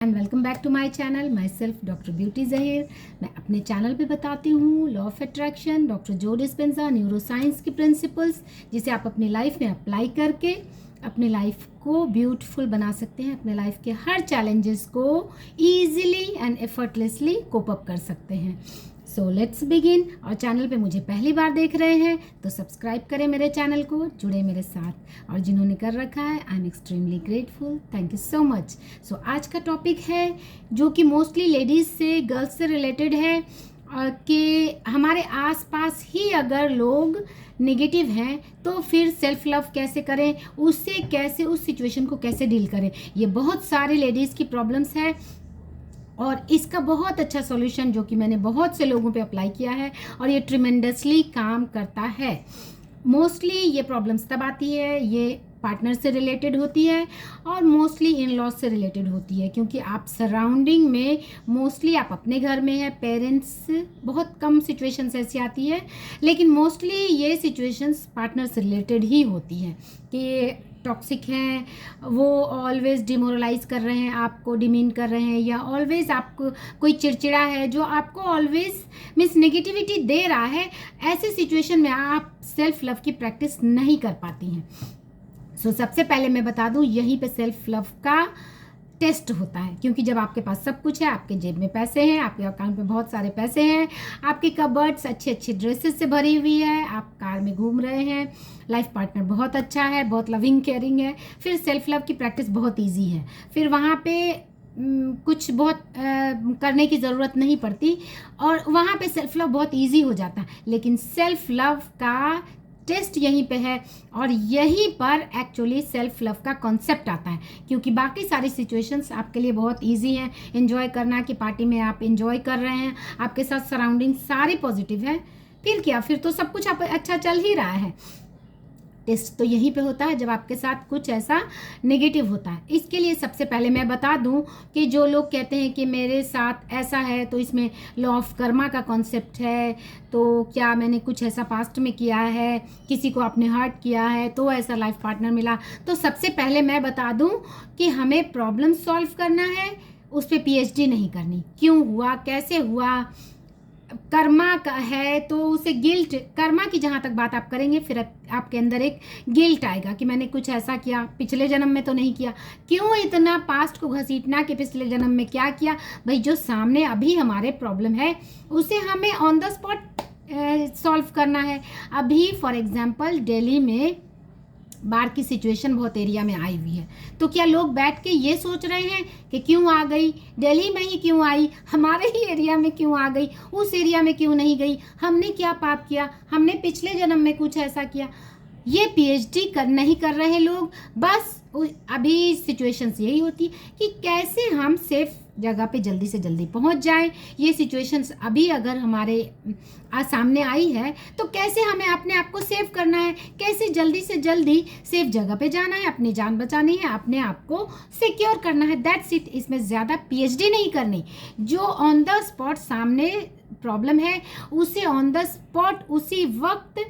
And welcome back to my channel myself doctor Beauty Zaheer. मैं अपने channel पे बताती हूँ law of attraction, doctor Joe Dispenza, neuroscience की प्रिंसिपल्स, जिसे आप अपनी लाइफ में अप्लाई करके अपनी लाइफ को ब्यूटीफुल बना सकते हैं, अपने लाइफ के हर चैलेंजेस को easily and effortlessly cope up कर सकते हैं। So let's begin. और चैनल पे मुझे पहली बार देख रहे हैं तो सब्सक्राइब करें मेरे चैनल को, जुड़े मेरे साथ, और जिन्होंने कर रखा है I am extremely grateful, thank you so much. So आज का टॉपिक है जो कि मोस्टली लेडीज़ से, गर्ल्स से रिलेटेड है कि हमारे आसपास ही अगर लोग नेगेटिव हैं तो फिर सेल्फ लव कैसे करें, उससे कैसे, उस सिचुएशन को कैसे डील करें। ये बहुत सारे लेडीज़ की प्रॉब्लम्स है और इसका बहुत अच्छा सॉल्यूशन जो कि मैंने बहुत से लोगों पे अप्लाई किया है और ये ट्रिमेंडसली काम करता है। मोस्टली ये प्रॉब्लम्स तब आती है, ये पार्टनर से रिलेटेड होती है और मोस्टली इन लॉज से रिलेटेड होती है, क्योंकि आप सराउंडिंग में मोस्टली आप अपने घर में है, पेरेंट्स, बहुत कम सिचुएशंस ऐसी आती है, लेकिन मोस्टली ये सिचुएशंस पार्टनर से रिलेटेड ही होती हैं कि टॉक्सिक हैं, वो ऑलवेज डिमोरलाइज कर रहे हैं, आपको डिमीन कर रहे हैं, या ऑलवेज आपको कोई चिड़चिड़ा है जो आपको ऑलवेज मीन्स नेगेटिविटी दे रहा है। ऐसे सिचुएशन में आप सेल्फ लव की प्रैक्टिस नहीं कर पाती हैं। सो सबसे पहले मैं बता दूं, यहीं पे सेल्फ लव का टेस्ट होता है, क्योंकि जब आपके पास सब कुछ है, आपके जेब में पैसे हैं, आपके अकाउंट में बहुत सारे पैसे हैं, आपकी कबर्ड्स अच्छी अच्छी ड्रेसेस से भरी हुई है, आप कार में घूम रहे हैं, लाइफ पार्टनर बहुत अच्छा है, बहुत लविंग केयरिंग है, फिर सेल्फ लव की प्रैक्टिस बहुत ईजी है। फिर वहाँ पे कुछ बहुत करने की ज़रूरत नहीं पड़ती और वहाँ पे सेल्फ लव बहुत ईजी हो जाता है। लेकिन सेल्फ लव का टेस्ट यहीं पे है और यहीं पर एक्चुअली सेल्फ लव का कॉन्सेप्ट आता है, क्योंकि बाकी सारी सिचुएशंस आपके लिए बहुत इजी हैं। एंजॉय करना कि पार्टी में आप एंजॉय कर रहे हैं, आपके साथ सराउंडिंग सारी पॉजिटिव है, फिर क्या, फिर तो सब कुछ आप अच्छा चल ही रहा है। टेस्ट तो यहीं पे होता है जब आपके साथ कुछ ऐसा नेगेटिव होता है। इसके लिए सबसे पहले मैं बता दूं कि जो लोग कहते हैं कि मेरे साथ ऐसा है तो इसमें लॉ ऑफ कर्मा का कॉन्सेप्ट है, तो क्या मैंने कुछ ऐसा पास्ट में किया है, किसी को आपने हर्ट किया है तो ऐसा लाइफ पार्टनर मिला। तो सबसे पहले मैं बता दूं कि हमें प्रॉब्लम सॉल्व करना है, उस पर PhD नहीं करनी, क्यों हुआ, कैसे हुआ। कर्मा का है तो उसे गिल्ट, कर्मा की जहाँ तक बात आप करेंगे फिर आपके अंदर एक गिल्ट आएगा कि मैंने कुछ ऐसा किया, पिछले जन्म में तो नहीं किया, क्यों इतना पास्ट को घसीटना कि पिछले जन्म में क्या किया। भाई जो सामने अभी हमारे प्रॉब्लम है उसे हमें ऑन द स्पॉट सॉल्व करना है। अभी फॉर एग्जांपल दिल्ली में बाढ़ की सिचुएशन बहुत एरिया में आई हुई है, तो क्या लोग बैठ के ये सोच रहे हैं कि क्यों आ गई, दिल्ली में ही क्यों आई, हमारे ही एरिया में क्यों आ गई, उस एरिया में क्यों नहीं गई, हमने क्या पाप किया, हमने पिछले जन्म में कुछ ऐसा किया। ये PhD नहीं कर रहे लोग, बस अभी सिचुएशंस यही होती कि कैसे हम सेफ जगह पे जल्दी से जल्दी पहुंच जाएं। ये सिचुएशंस अभी अगर हमारे सामने आई है तो कैसे हमें अपने आप को सेव करना है, कैसे जल्दी से जल्दी सेफ जगह पे जाना है, अपनी जान बचानी है, अपने आप को सिक्योर करना है, दैट्स इट। इसमें ज़्यादा PhD नहीं करनी। जो ऑन द स्पॉट सामने प्रॉब्लम है उसे ऑन द स्पॉट उसी वक्त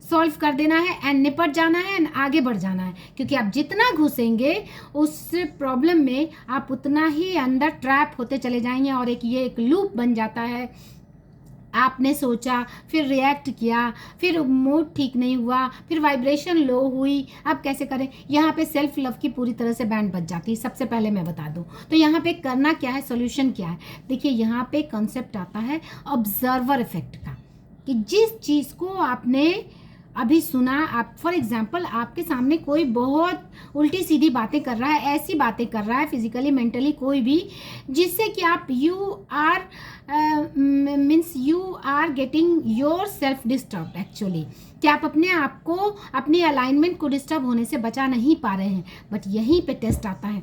सॉल्व कर देना है एंड निपट जाना है एंड आगे बढ़ जाना है, क्योंकि आप जितना घुसेंगे उस प्रॉब्लम में आप उतना ही अंदर ट्रैप होते चले जाएंगे और ये एक लूप बन जाता है। आपने सोचा, फिर रिएक्ट किया, फिर मूड ठीक नहीं हुआ, फिर वाइब्रेशन लो हुई, अब कैसे करें। यहाँ पे सेल्फ लव की पूरी तरह से बैंड बज जाती है। सबसे पहले मैं बता दूँ तो यहाँ पे करना क्या है, सोल्यूशन क्या है। देखिए यहाँ पे कॉन्सेप्ट आता है ऑब्जर्वर इफेक्ट का, कि जिस चीज़ को आपने अभी सुना, आप फॉर एग्जाम्पल आपके सामने कोई बहुत उल्टी सीधी बातें कर रहा है, ऐसी बातें कर रहा है फिजिकली मेंटली कोई भी, जिससे कि आप you are getting yourself disturb actually, कि आप अपने आप को, अपनी अलाइनमेंट को डिस्टर्ब होने से बचा नहीं पा रहे हैं। बट यहीं पे टेस्ट आता है।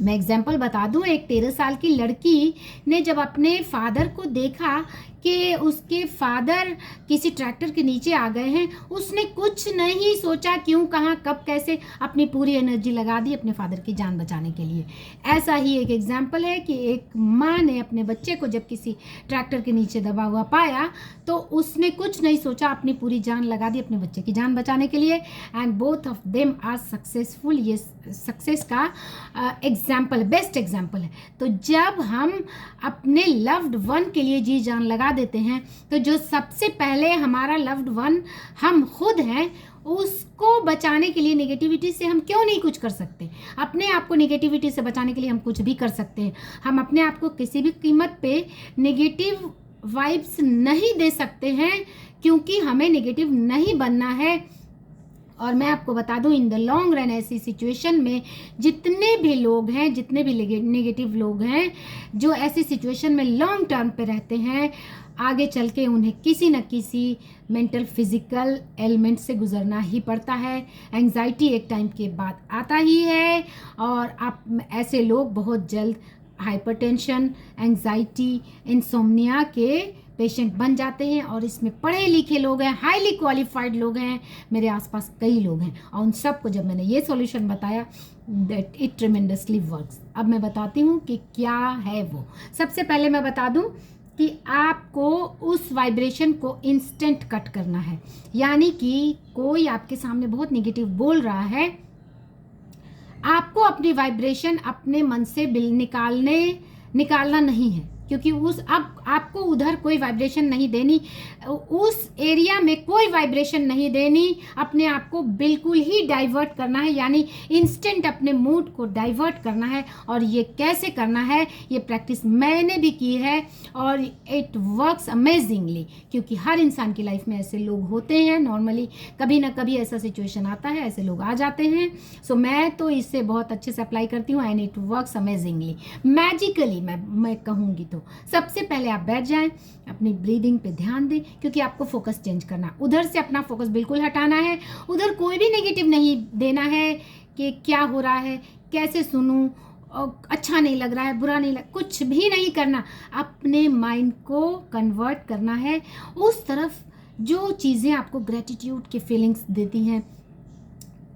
मैं एग्जाम्पल बता दूं, एक 13 साल की लड़की ने जब अपने फादर को देखा कि उसके फादर किसी ट्रैक्टर के नीचे आ गए हैं, उसने कुछ नहीं सोचा क्यों, कहाँ, कब, कैसे, अपनी पूरी एनर्जी लगा दी अपने फादर की जान बचाने के लिए। ऐसा ही एक एग्जाम्पल है कि एक माँ ने अपने बच्चे को जब किसी ट्रैक्टर के नीचे दबा हुआ पाया तो उसने कुछ नहीं सोचा, अपनी पूरी जान लगा दी अपने बच्चे की जान बचाने के लिए, and both of them are successful. ये सक्सेस का एग्जाम्पल, बेस्ट एग्जाम्पल है। तो जब हम अपने लव्ड वन के लिए जी जान लगा देते हैं, तो जो सबसे पहले हमारा लव्ड वन हम खुद हैं, उसको बचाने के लिए नेगेटिविटी से हम क्यों नहीं कुछ कर सकते। अपने आप को नेगेटिविटी से बचाने के लिए हम कुछ भी कर सकते हैं। हम अपने आप को किसी भी कीमत पे नेगेटिव वाइब्स नहीं दे सकते हैं, क्योंकि हमें नेगेटिव नहीं बनना है। और मैं आपको बता दूं, इन द लॉन्ग रन ऐसी सिचुएशन में जितने भी लोग हैं, जितने भी नेगेटिव लोग हैं, जो ऐसी सिचुएशन में लॉन्ग टर्म पे रहते हैं, आगे चल के उन्हें किसी न किसी मेंटल फिजिकल एलिमेंट से गुजरना ही पड़ता है। एंग्जाइटी एक टाइम के बाद आता ही है, और आप ऐसे लोग बहुत जल्द हाइपरटेंशन, एंग्जाइटी, इंसोम्निया के पेशेंट बन जाते हैं। और इसमें पढ़े लिखे लोग हैं, हाईली क्वालिफाइड लोग हैं, मेरे आसपास कई लोग हैं, और उन सबको जब मैंने ये सॉल्यूशन बताया, दैट इट ट्रेमेंडसली वर्क्स। अब मैं बताती हूँ कि क्या है वो। सबसे पहले मैं बता दूँ कि आपको उस वाइब्रेशन को इंस्टेंट कट करना है। यानी कि कोई आपके सामने बहुत नेगेटिव बोल रहा है, आपको अपनी वाइब्रेशन अपने मन से निकालना नहीं है, क्योंकि अब आपको उधर कोई वाइब्रेशन नहीं देनी, उस एरिया में कोई वाइब्रेशन नहीं देनी। अपने आप को बिल्कुल ही डाइवर्ट करना है, यानी इंस्टेंट अपने मूड को डाइवर्ट करना है। और ये कैसे करना है, ये प्रैक्टिस मैंने भी की है, और इट वर्क्स अमेजिंगली। क्योंकि हर इंसान की लाइफ में ऐसे लोग होते हैं, नॉर्मली कभी ना कभी ऐसा सिचुएशन आता है, ऐसे लोग आ जाते हैं। सो मैं तो इससे बहुत अच्छे से अप्लाई करती हूँ, and it works amazingly, magically मैं कहूँगी। तो सबसे पहले आप बैठ जाएं, अपनी ब्रीदिंग पे ध्यान दें, क्योंकि आपको फोकस चेंज करना, उधर से अपना फोकस बिल्कुल हटाना है। उधर कोई भी नेगेटिव नहीं देना है कि क्या हो रहा है, कैसे सुनूं, अच्छा नहीं लग रहा है, बुरा नहीं लग, कुछ भी नहीं करना। अपने माइंड को कन्वर्ट करना है उस तरफ जो चीज़ें आपको ग्रेटिट्यूड की फीलिंग्स देती हैं।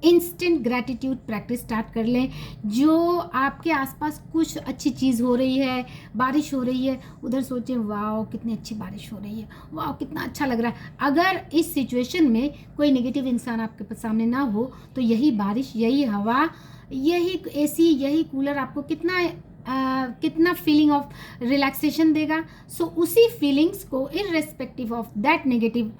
इंस्टेंट ग्रैटिट्यूड प्रैक्टिस स्टार्ट कर लें। जो आपके आसपास कुछ अच्छी चीज़ हो रही है, बारिश हो रही है, उधर सोचें वाओ कितनी अच्छी बारिश हो रही है, वाओ कितना अच्छा लग रहा है। अगर इस सिचुएशन में कोई नेगेटिव इंसान आपके सामने ना हो, तो यही बारिश, यही हवा, यही एसी, यही कूलर आपको कितना फीलिंग ऑफ रिलैक्सेशन देगा। सो उसी फीलिंग्स को irrespective of that negative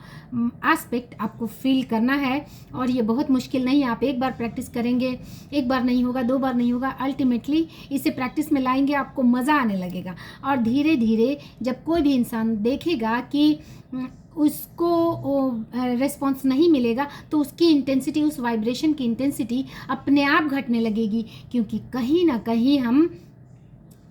aspect आपको फील करना है। और ये बहुत मुश्किल नहीं है, आप एक बार प्रैक्टिस करेंगे, एक बार नहीं होगा, दो बार नहीं होगा, अल्टीमेटली इसे प्रैक्टिस में लाएंगे, आपको मज़ा आने लगेगा। और धीरे धीरे जब कोई भी इंसान देखेगा कि उसको रिस्पॉन्स नहीं मिलेगा, तो उसकी इंटेंसिटी, उस वाइब्रेशन की इंटेंसिटी अपने आप घटने लगेगी, क्योंकि कहीं ना कहीं हम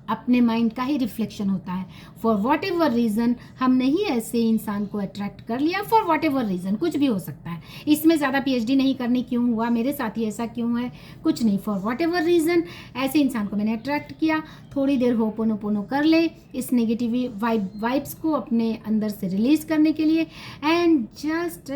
अपने माइंड का ही रिफ्लेक्शन होता है। फॉर वॉट एवर रीज़न हमने ही ऐसे इंसान को अट्रैक्ट कर लिया, फॉर वॉट एवर रीज़न, कुछ भी हो सकता है। इसमें ज़्यादा PhD नहीं करनी, क्यों हुआ मेरे साथ ही ऐसा, क्यों है, कुछ नहीं, फॉर वॉट एवर रीज़न ऐसे इंसान को मैंने अट्रैक्ट किया। थोड़ी देर होपोनोपोनो कर ले, इस नेगेटिव वाइब्स को अपने अंदर से रिलीज़ करने के लिए, and just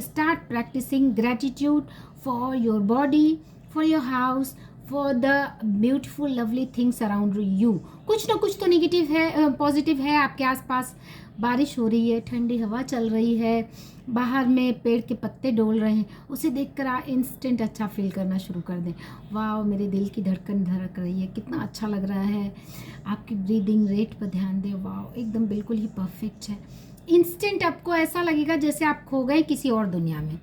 start practicing gratitude for your body, for your house, for the beautiful lovely things around you. कुछ ना कुछ तो नेगेटिव है, पॉजिटिव है आपके आसपास। बारिश हो रही है, ठंडी हवा चल रही है, बाहर में पेड़ के पत्ते डोल रहे हैं, उसे देखकर आप इंस्टेंट अच्छा फील करना शुरू कर दें। वाह मेरे दिल की धड़कन धड़क रही है, कितना अच्छा लग रहा है। आपकी ब्रीदिंग रेट पर ध्यान दें, वाह एकदम बिल्कुल ही परफेक्ट है। इंस्टेंट आपको ऐसा लगेगा जैसे आप खो गए किसी और दुनिया में,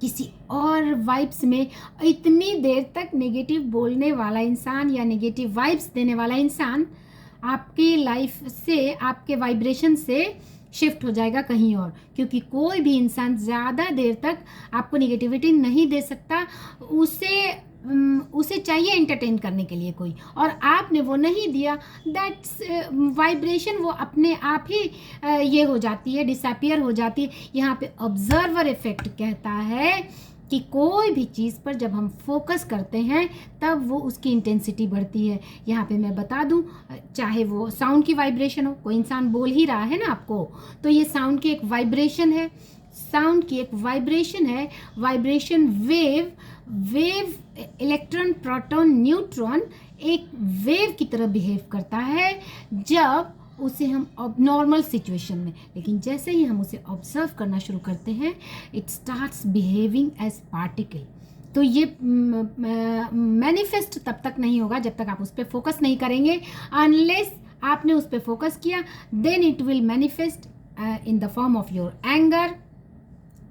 किसी और वाइब्स में। इतनी देर तक नेगेटिव बोलने वाला इंसान या नेगेटिव वाइब्स देने वाला इंसान आपकी लाइफ से, आपके वाइब्रेशन से शिफ्ट हो जाएगा कहीं और, क्योंकि कोई भी इंसान ज़्यादा देर तक आपको नेगेटिविटी नहीं दे सकता। उसे चाहिए एंटरटेन करने के लिए कोई, और आपने वो नहीं दिया, दैट्स वाइब्रेशन वो अपने आप ही ये हो जाती है, डिसअपियर हो जाती है। यहाँ पे ऑब्जर्वर इफेक्ट कहता है कि कोई भी चीज़ पर जब हम फोकस करते हैं तब वो उसकी इंटेंसिटी बढ़ती है। यहाँ पे मैं बता दूँ, चाहे वो साउंड की वाइब्रेशन हो, कोई इंसान बोल ही रहा है ना आपको, तो ये साउंड की एक वाइब्रेशन है, साउंड की एक वाइब्रेशन है। Vibration wave electron, proton, neutron एक वेव की तरह बिहेव करता है जब उसे हम नॉर्मल सिचुएशन में, लेकिन जैसे ही हम उसे ऑब्जर्व करना शुरू करते हैं, it starts behaving as particle. तो ये मैनिफेस्ट तब तक नहीं होगा जब तक आप उस पर फोकस नहीं करेंगे। अनलेस आपने उस पर फोकस किया, then it will manifest in the form of your anger.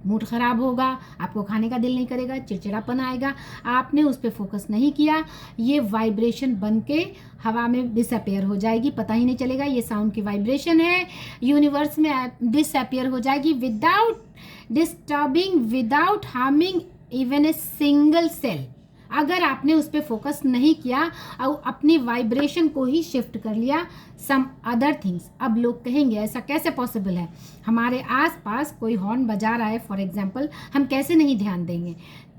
Mood ख़राब होगा, आपको खाने का दिल नहीं करेगा, चिड़चिड़ापन आएगा। आपने उस पर फोकस नहीं किया, ये वाइब्रेशन बन के हवा में डिसअपेयर हो जाएगी, पता ही नहीं चलेगा। ये साउंड की वाइब्रेशन है, यूनिवर्स में डिसअपेयर हो जाएगी without disturbing, without harming even a single cell. अगर आपने उस पर फोकस नहीं किया और अपनी वाइब्रेशन को ही शिफ्ट कर लिया सम अदर थिंग्स। अब लोग कहेंगे ऐसा कैसे पॉसिबल है, हमारे आसपास कोई हॉर्न बजा रहा है फॉर एग्जांपल, हम कैसे नहीं ध्यान देंगे।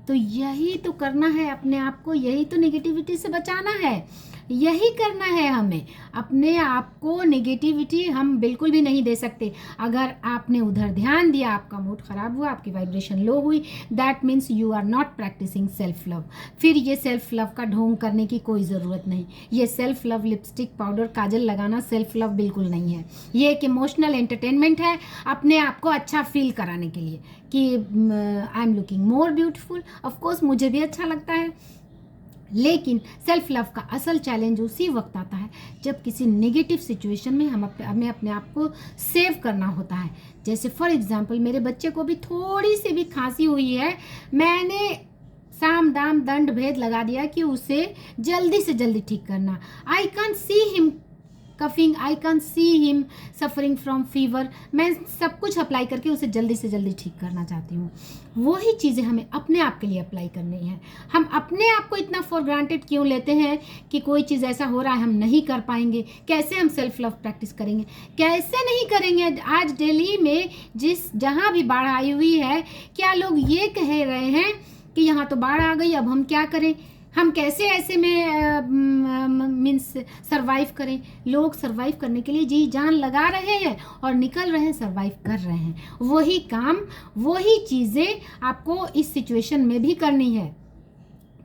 तो यही तो करना है अपने आप को, यही तो नेगेटिविटी से बचाना है, यही करना है हमें। अपने आप को नेगेटिविटी हम बिल्कुल भी नहीं दे सकते। अगर आपने उधर ध्यान दिया, आपका मूड ख़राब हुआ, आपकी वाइब्रेशन लो हुई, that means you are not practicing self love. फिर ये सेल्फ लव का ढोंग करने की कोई ज़रूरत नहीं। ये सेल्फ लव लिपस्टिक पाउडर काजल लगाना सेल्फ लव बिल्कुल नहीं है। ये एक इमोशनल एंटरटेनमेंट है अपने आप को अच्छा फील कराने के लिए कि I am looking more beautiful. Of course मुझे भी अच्छा लगता है, लेकिन सेल्फ लव का असल चैलेंज उसी वक्त आता है जब किसी नेगेटिव सिचुएशन में हमें अपने आप को सेव करना होता है। जैसे फॉर एग्जांपल मेरे बच्चे को भी थोड़ी सी भी खांसी हुई है, मैंने साम दाम दंड भेद लगा दिया कि उसे जल्दी से जल्दी ठीक करना। I can see him coughing, I can see him suffering from fever. मैं सब कुछ अप्लाई करके उसे जल्दी से जल्दी ठीक करना चाहती हूँ। वही चीज़ें हमें अपने आप के लिए अप्लाई करनी है। हम अपने आप को इतना फॉर ग्रांटेड क्यों लेते हैं कि कोई चीज़ ऐसा हो रहा है हम नहीं कर पाएंगे। कैसे हम सेल्फ लव प्रैक्टिस करेंगे, कैसे नहीं करेंगे। आज दिल्ली में जहाँ भी बाढ़ आई हुई है, क्या लोग ये कह रहे हैं कि यहाँ तो बाढ़ आ गई, अब हम क्या करें, हम कैसे ऐसे में मीन्स सरवाइव करें। लोग सरवाइव करने के लिए जी जान लगा रहे हैं और निकल रहे हैं, सरवाइव कर रहे हैं। वही काम, वही चीज़ें आपको इस सिचुएशन में भी करनी है।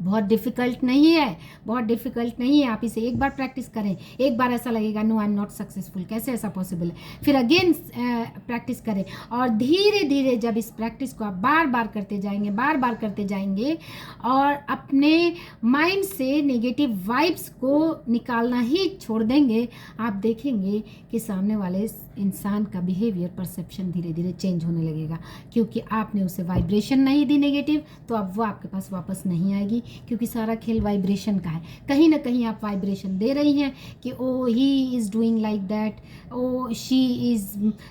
बहुत डिफ़िकल्ट नहीं है, बहुत डिफ़िकल्ट नहीं है। आप इसे एक बार प्रैक्टिस करें, एक बार ऐसा लगेगा no I am not successful, कैसे ऐसा पॉसिबल है, फिर अगेन प्रैक्टिस करें। और धीरे धीरे जब इस प्रैक्टिस को आप बार बार करते जाएंगे, बार बार करते जाएंगे और अपने माइंड से नेगेटिव वाइब्स को निकालना ही छोड़ देंगे, आप देखेंगे कि सामने वाले इंसान का बिहेवियर, परसेप्शन धीरे धीरे चेंज होने लगेगा। क्योंकि आपने उसे वाइब्रेशन नहीं दी नेगेटिव, तो अब वो आपके पास वापस नहीं आएगी। क्योंकि सारा खेल वाइब्रेशन का है। कहीं ना कहीं आप वाइब्रेशन दे रही हैं कि oh he is doing like that, oh she is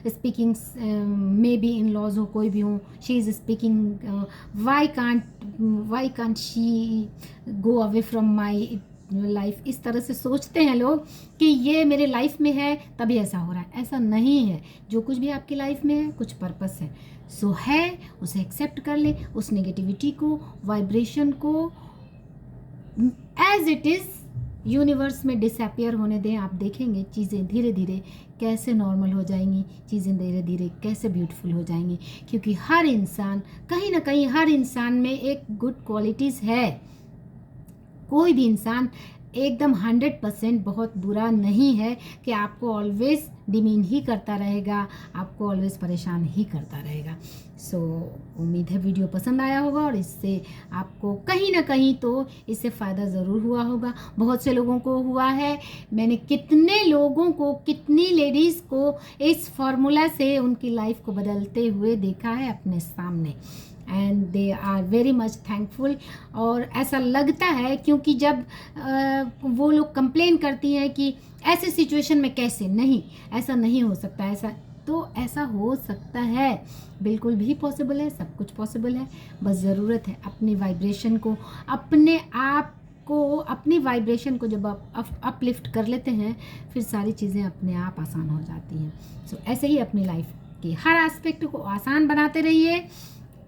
speaking, maybe in laws हो, कोई भी हो, she is speaking, why can't she go away from my life. इस तरह से सोचते हैं लोग कि ये मेरे लाइफ में है तभी ऐसा हो रहा है। ऐसा नहीं है। जो कुछ भी आपकी लाइफ में है कुछ पर्पस है, सो है, उसे एक्सेप्ट कर ले। उस नेगेटिविटी को, वाइब्रेशन को एज इट इज़ यूनिवर्स में डिसअपियर होने दें। आप देखेंगे चीज़ें धीरे धीरे कैसे नॉर्मल हो जाएंगी, चीज़ें धीरे धीरे कैसे ब्यूटीफुल हो जाएंगी। क्योंकि हर इंसान, कहीं ना कहीं हर इंसान में एक गुड क्वालिटीज़ है। कोई भी इंसान एकदम 100% बहुत बुरा नहीं है कि आपको ऑलवेज डिमीन ही करता रहेगा, आपको ऑलवेज परेशान ही करता रहेगा। सो उम्मीद है वीडियो पसंद आया होगा और इससे आपको कहीं ना कहीं तो इससे फ़ायदा ज़रूर हुआ होगा। बहुत से लोगों को हुआ है। मैंने कितने लोगों को, कितनी लेडीज़ को इस फॉर्मूला से उनकी लाइफ को बदलते हुए देखा है अपने सामने, and they are very much thankful. और ऐसा लगता है क्योंकि जब वो लोग कंप्लेन करती हैं कि ऐसे सिचुएशन में कैसे, नहीं ऐसा नहीं हो सकता, ऐसा हो सकता है, बिल्कुल भी पॉसिबल है, सब कुछ पॉसिबल है। बस ज़रूरत है अपनी वाइब्रेशन को, अपने आप को, अपनी वाइब्रेशन को जब आप अपलिफ्ट कर लेते हैं, फिर सारी चीज़ें अपने आप आसान हो जाती हैं। सो ऐसे ही अपनी लाइफ के हर एस्पेक्ट को आसान बनाते रहिए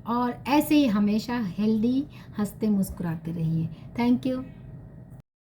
और ऐसे ही हमेशा हेल्दी, हंसते मुस्कुराते रहिए। Thank you.